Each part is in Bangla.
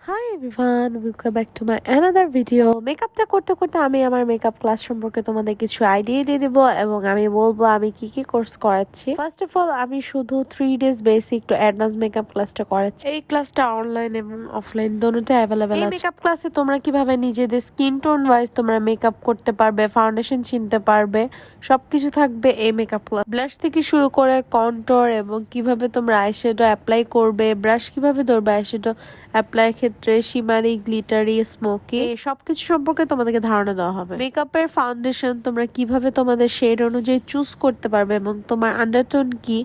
Hi everyone, welcome back to my another video. মেকআপটা করতে করতে আমি আমার মেকআপ ক্লাস সম্পর্কে তোমাদের কিছু আইডিয়া দিয়ে দেবো এবং আমি বলবো আমি কি কি কোর্স করাচ্ছি। ফার্স্ট অফ অল, আমি শুধু 3 days basic to advance makeup ক্লাসটা করাচ্ছি। এই ক্লাসটা অনলাইন এবং অফলাইন দুটোতে অ্যাভেলেবেল আছে। এই মেকআপ ক্লাসে তোমরা কিভাবে নিজেদের স্কিন টোন ওয়াইজ তোমরা মেকআপ করতে পারবে, ফাউন্ডেশন চিনতে পারবে, সবকিছু থাকবে এই মেকআপ ক্লাস। ব্লাশ থেকে শুরু করে কন্ট্যুর এবং কিভাবে তোমরা আইশ্যাডো অ্যাপ্লাই করবে, ব্রাশ কিভাবে ধরবে আইশ্যাডো অ্যাপ্লাই ক্ষেত্রে, শিমারি, গ্লিটারি, স্মোকি, সবকিছু সম্পর্কে তোমাদেরকে ধারণা দেওয়া হবে। মেকআপের ফাউন্ডেশন তোমরা কিভাবে তোমাদের শেড অনুযায়ী চুজ করতে পারবে এবং তোমার আন্ডারটোন কি,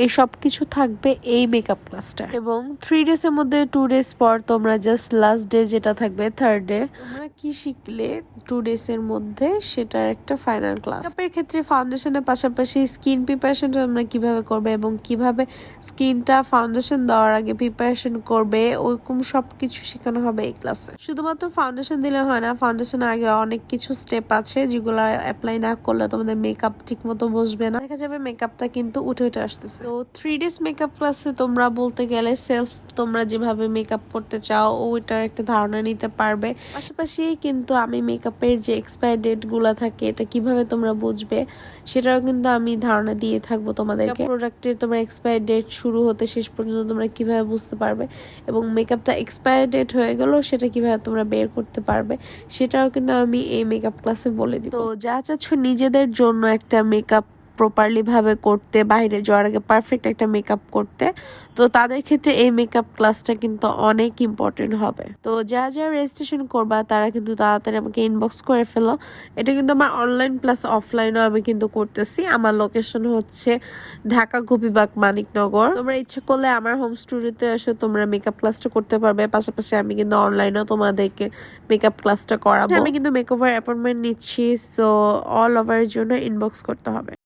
এই সবকিছু থাকবে এই মেকআপ ক্লাসটা। এবং 3 days এর মধ্যে 2 days পর তোমরা জাস্ট লাস্ট ডে যেটা থাকবে থার্ড ডে, তোমরা কি শিখলে 2 days এর মধ্যে, সেটার একটা ফাইনাল ক্লাস। মেকআপের ক্ষেত্রে ফাউন্ডেশনের পাশাপাশি স্কিন প্রিপারেশনটা তোমরা কিভাবে করবে এবং কিভাবে স্কিনটা ফাউন্ডেশন দেওয়ার আগে প্রিপারেশন করবে, ওরকম সবকিছু শেখানো হবে এই ক্লাসে। শুধুমাত্র ফাউন্ডেশন দিলে হয় না, ফাউন্ডেশনের আগে অনেক কিছু স্টেপ আছে যেগুলো অ্যাপ্লাই না করলে তোমাদের মেকআপ ঠিক মতো বসবে না, দেখা যাবে মেকআপটা কিন্তু উঠে উঠে আসতেছে। তো 3 days মেকআপ ক্লাসে তোমরা বলতে গেলে সেলফ তোমরা যেভাবে মেকআপ করতে চাও ওইটার একটা ধারণা নিতে পারবে। পাশাপাশি কিন্তু আমি মেকআপের যে এক্সপায়ার ডেট গুলা থাকে এটা কিভাবে তোমরা বুঝবে সেটাও কিন্তু আমি ধারণা দিয়ে থাকবো তোমাদেরকে। প্রোডাক্টের তোমরা এক্সপায়ার ডেট শুরু হতে শেষ পর্যন্ত তোমরা কিভাবে বুঝতে পারবে এবং মেকআপটা এক্সপায়ার ডেট হয়ে গেল সেটা কিভাবে তোমরা বের করতে পারবে সেটাও কিন্তু আমি এই মেকআপ ক্লাসে বলে দিব। তো যা চাচ্ছ নিজেদের জন্য একটা মেকআপ প্রপারলি ভাবে করতে, বাইরে যাওয়ার আগে পারফেক্ট একটা মেকআপ করতে, তো তাদের ক্ষেত্রে এই মেকআপ ক্লাসটা কিন্তু অনেক ইম্পর্টেন্ট হবে। তো যা যা রেজিস্ট্রেশন করবা তারা কিন্তু তাড়াতাড়ি আমাকে ইনবক্স করে ফেলো। এটা কিন্তু আমার অনলাইন প্লাস অফলাইনও আমি কিন্তু করতেছি। আমার লোকেশন হচ্ছে ঢাকা গোপীবাগ মানিকনগর। তোমরা ইচ্ছে করলে আমার হোম স্টুডিওতে এসে তোমরা মেকআপ ক্লাসটা করতে পারবে। পাশাপাশি আমি কিন্তু অনলাইনেও তোমাদেরকে মেকআপ ক্লাসটা করাবো। আমি কিন্তু মেকওভার অ্যাপয়েন্টমেন্ট নিচ্ছি, সো অল ওভারের জন্য ইনবক্স করতে হবে।